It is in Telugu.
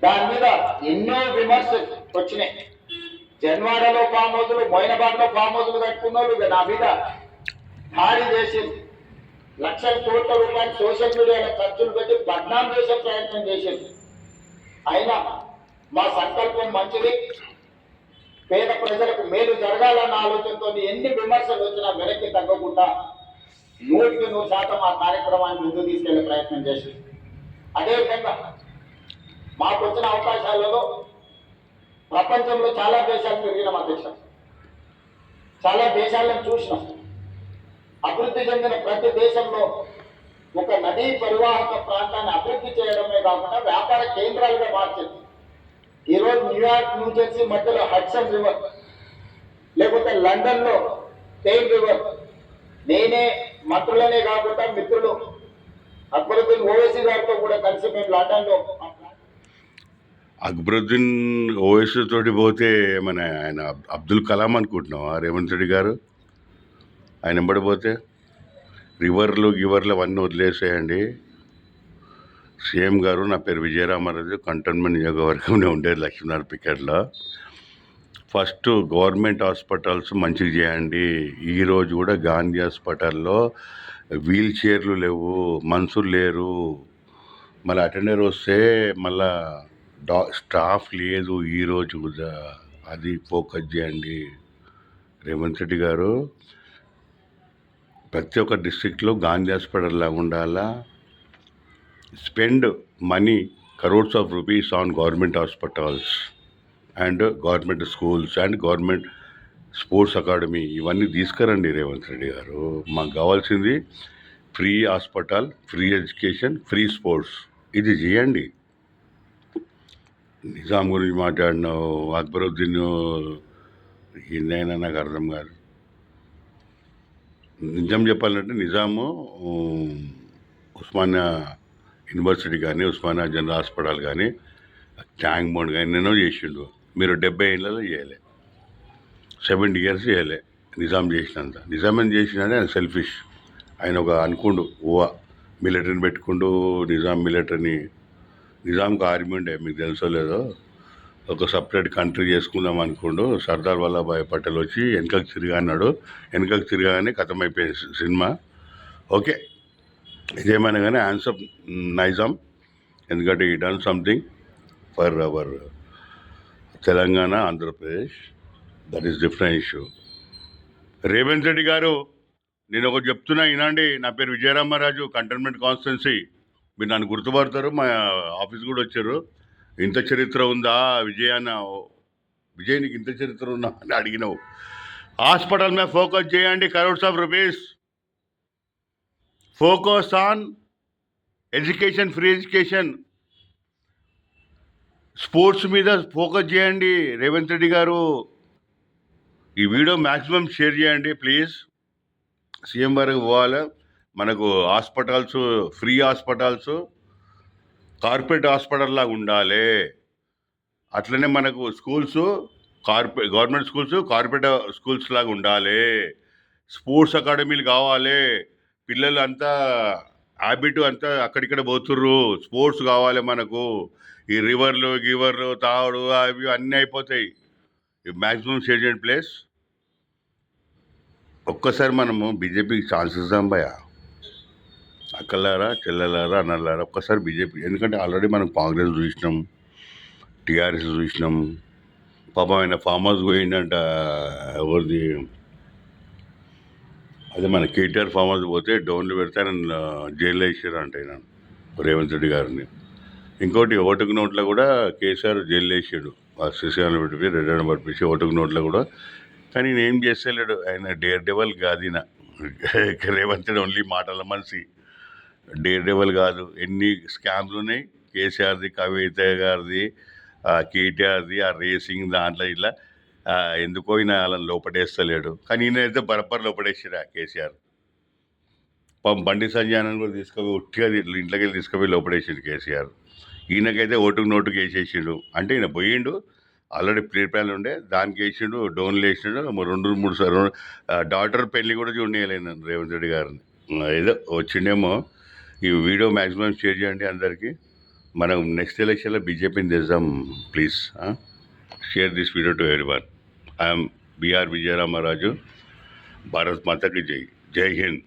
దాని మీద ఎన్నో విమర్శలు వచ్చినాయి. జన్వాడలో ఫామ్ హౌజులు, మొయినాబాద్లో ఫామ్ హౌజులు కట్టుకున్న వాళ్ళు నా మీద దాడి చేసి లక్షల కోట్ల రూపాయలు సోషల్ మీడియాలో ఖర్చులు పెట్టి బద్నాం చేసే ప్రయత్నం చేసేది. అయినా మా సంకల్పం మంచిది, పేద ప్రజలకు మేలు జరగాలన్న ఆలోచనతో ఎన్ని విమర్శలు వచ్చినా వెనక్కి తగ్గకుండా 100% ఆ కార్యక్రమాన్ని ముందుకు తీసుకెళ్లే ప్రయత్నం చేసింది. అదేవిధంగా మాకు వచ్చిన అవకాశాలలో ప్రపంచంలో చాలా దేశాలు తిరిగినాం అధ్యక్ష, చాలా దేశాలను చూసినాం. అభివృద్ధి చెందిన ప్రతి దేశంలో ఒక నదీ పరివాహక ప్రాంతాన్ని అభివృద్ధి చేయడమే కాకుండా వ్యాపార కేంద్రాలుగా మార్చింది. ఈరోజు న్యూయార్క్, న్యూజెర్సీ మధ్యలో హడ్సన్ రివర్, లేకపోతే లండన్లో థేమ్ రివర్, నేనే మంత్రులనే కాకుండా మిత్రులు అక్బరుద్దీన్ ఓవైసీ గారితో కూడా కలిసి మేము లండన్లో అక్బరుద్దీన్ ఓవైసీ తోటి పోతే ఆయన అబ్దుల్ కలాం అనుకుంటున్నాం రేవంత్ రెడ్డి గారు. ఆయన ఎంబడిపోతే రివర్లు గివర్లు అవన్నీ వదిలేసేయండి. సీఎం గారు, నా పేరు విజయరామారాజు, కంటోన్మెంట్ నియోజకవర్గంలో ఉండేది లక్ష్మీనారాయణ పికెట్లో. ఫస్ట్ గవర్నమెంట్ హాస్పిటల్స్ మంచిగా చేయండి. ఈరోజు కూడా గాంధీ హాస్పిటల్లో వీల్ చైర్లు లేవు, మనుషులు లేరు, మళ్ళీ అటెండర్ వస్తే మళ్ళా స్టాఫ్ లేదు. ఈరోజు కూడా అది ఫోకస్ చేయండి రేవంత్ రెడ్డి గారు. ప్రతి ఒక్క డిస్ట్రిక్ట్లో గాంధీ హాస్పిటల్ లాగా ఉండాలా. Spend money crores of rupees on government hospitals and government schools and government sports academy. ఇవన్నీ తీసుకురండి రేవంత్ రెడ్డి గారు. మాకు కావాల్సింది free hospital, free education, free sports. ఇది చేయండి. నిజాం గురించి మాట్లాడినావు, అక్బరుద్దీన్ ఏందైనా నాకు అర్థం కాదు. నిజం చెప్పాలంటే నిజాము ఉస్మానియా యూనివర్సిటీ కానీ, ఉస్మానియా జనరల్ హాస్పిటల్ కానీ, ట్యాంక్ బండ్ కానీ ఎన్నో చేసిండు. మీరు 70 ఏళ్ళలో చేయలే, 70 years చేయలే నిజాం చేసినంత. నిజాం ఏం చేసినాడే ఆయన సెల్ఫిష్. ఆయన ఒక అనుకుండు మిలిటరీని పెట్టుకుండు. నిజాంకి ఆర్మీ ఉండే, మీకు తెలుసో లేదో. ఒక సపరేట్ కంట్రీ చేసుకుందాం అనుకుండు. సర్దార్ వల్లభాయ్ పటేల్ వచ్చి వెనకకు తిరిగా అన్నాడు. వెనకకు తిరిగానే కథమైపోయింది సినిమా. ఓకే, ఇదేమైనా కానీ ఆన్సర్ నైజాం, ఎందుకంటే ఈ done something for hour Telangana, Andhra Pradesh. That is different issue. Revanth Reddy గారు, నేను ఒకటి చెప్తున్నా వినండి. నా పేరు విజయరామారాజు, కంటోన్మెంట్ కాన్స్టిట్యున్సీ. మీరు నన్ను గుర్తుపడతారు, మా ఆఫీస్ కూడా వచ్చారు. ఇంత చరిత్ర ఉందా విజయ్ నీకు ఇంత చరిత్ర ఉందా అని అడిగినావు. హాస్పిటల్ మీద ఫోకస్ చేయండి. crores of rupees focus on education, free education, sports మీద ఫోకస్ చేయండి రేవంత్ రెడ్డి గారు. ఈ వీడియో మ్యాక్సిమం షేర్ చేయండి ప్లీజ్. సీఎం వరకు పోవాలి. మనకు hospitals, free hospitals, corporate hospital లాగా ఉండాలి. అట్లనే మనకు schools, government schools corporate schools లాగా ఉండాలి. స్పోర్ట్స్ అకాడమీలు కావాలి. పిల్లలు అంతా హ్యాబిట్ అంతా అక్కడిక్కడ పోతుర్రు. స్పోర్ట్స్ కావాలి మనకు. ఈ గివర్లు తాగుడు అవి అన్నీ అయిపోతాయి. మ్యాక్సిమం షేర్ చేయండి ప్లీజ్. ఒక్కసారి మనము బీజేపీకి ఛాన్స్ ఇద్దాం భయ. అక్కలారా, చెల్లెలారా, అన్నలారా, ఒక్కసారి బీజేపీ. ఎందుకంటే ఆల్రెడీ మనం కాంగ్రెస్ చూసినాం, టీఆర్ఎస్ చూసినాం. పాపం ఆయన ఫామ్ హౌస్ పోయిందంట. ఎవరిది అదే మన కేటీఆర్ ఫామ్ హౌస్ పోతే డౌన్లు పెడితే ఆయన జైల్లో వేసారంట ఆయన, రేవంత్ రెడ్డి గారిని. ఇంకోటి ఓటుకు నోట్లో కూడా కేసీఆర్ జైల్లో వేసాడు. శ్రీశైలం పెట్టి రెడ్డి పడిపించి ఓటుకు నోట్లో కూడా. కానీ నేను ఏం చేస్తలేడు ఆయన. డేర్ డెవల్ కాదు ఈయన. రేవంత్ రెడ్డి ఓన్లీ మాటల మనిషి, డేర్ డెవల్ కాదు. ఎన్ని స్కామ్లు ఉన్నాయి కేసీఆర్ది, కవిత గారిది, కేటీఆర్ది, ఆ రేసింగ్ దాంట్లో ఇట్లా. ఎందుకో ఈయన వాళ్ళని లోపడేస్తలేడు. కానీ ఈయనైతే బరబ్బర్ లోపడేసారు కేసీఆర్. బండి సంజయ్ కూడా తీసుకుపోయి ఉట్టిగా ఇంట్లోకి వెళ్ళి తీసుకుపోయి లోపడేసిండు కేసీఆర్. ఈయనకైతే ఓటుకు నోటుకు వేసేసిండు. అంటే ఈయన పోయిండు, ఆల్రెడీ ప్లాన్ ఉండే, దానికి వేసిండు, డోన్లు వేసిండు. 2-3 సార్లు డాటర్ పెళ్లి కూడా చూడలేను రేవంత్ రెడ్డి గారిని. ఏదో వచ్చిండేమో. ఈ వీడియో మ్యాక్సిమం షేర్ చేయండి అందరికీ. మనం నెక్స్ట్ ఎలక్షన్లో బీజేపీని తెద్దాం please. Share this video to everyone. I'm BR Vijayaramaraju. Bharat మాతకి జై. జై హింద్.